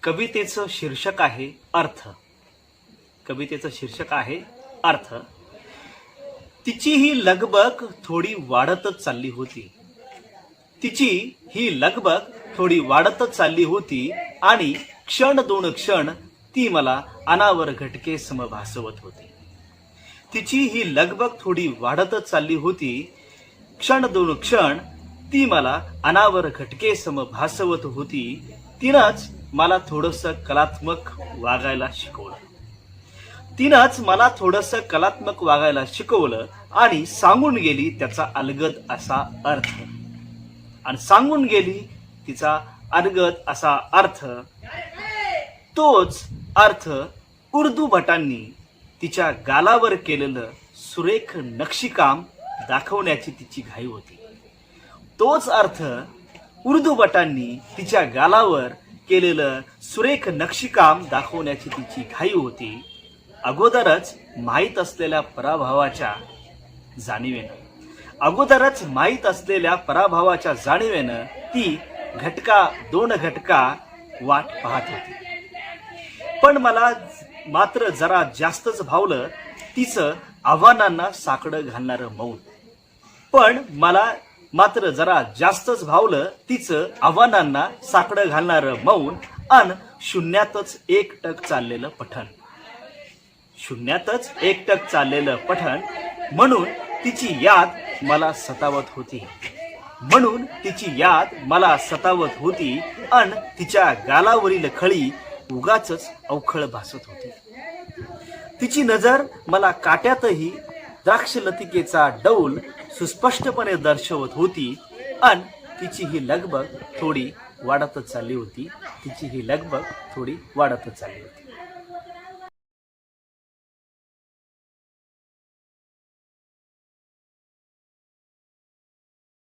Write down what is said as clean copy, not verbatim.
कवितेचं शीर्षक आहे अर्थ. कवितेचं शीर्षक आहे अर्थ. तिची ही लगबग थोडी वाढतच चालली होती. तिची ही लगबग थोडी वाढतच चालली होती आणि क्षण दोन क्षण ती मला अनावर घटके सम भासवत होती. तिची ही लगबग थोडी वाढतच चालली होती. क्षण दोन क्षण ती मला अनावर घटके सम भासवत होती. तिनंच मला थोडंसं कलात्मक वागायला शिकवलं. तिनंच मला थोडंसं कलात्मक वागायला शिकवलं आणि सांगून गेली त्याचा अलगद असा अर्थ. आणि सांगून गेली तिचा अलगद असा अर्थ. तोच अर्थ उर्दू भटांनी तिच्या गालावर केलेलं सुरेख नक्षीकाम दाखवण्याची तिची घाई होती. तोच अर्थ उर्दू भटांनी तिच्या गालावर केलेलं सुरेख नक्षीकाम दाखवण्याची तिची घाई होती. अगोदरच माहीत असलेल्या पराभवाच्या जाणीवेनं ती दोन घटका वाट पाहत होती. पण मला मात्र जरा जास्तच भावलं तिचं आव्हानांना साकडं घालणारं मौन. पण मला मात्र जरा जास्तच भावलं तिचं आव्हानांना साकडं घालणारं मौन अन शून्यातच एकटक चाललेलं पठण. शून्यातच एकटक चाललेलं पठण. म्हणून तिची याद मला सतावत होती. म्हणून तिची याद मला सतावत होती अन तिच्या गालावरील खळी उगाचच अवखळ भासत होती. तिची नजर मला काट्यातही द्राक्षलतिकेचा डौल सुस्पष्टपणे दर्शवत होती अन तिची ही लगबग थोडी वाढतच चालली होती. तिची ही लगबग थोडी वाढतच चालली होती.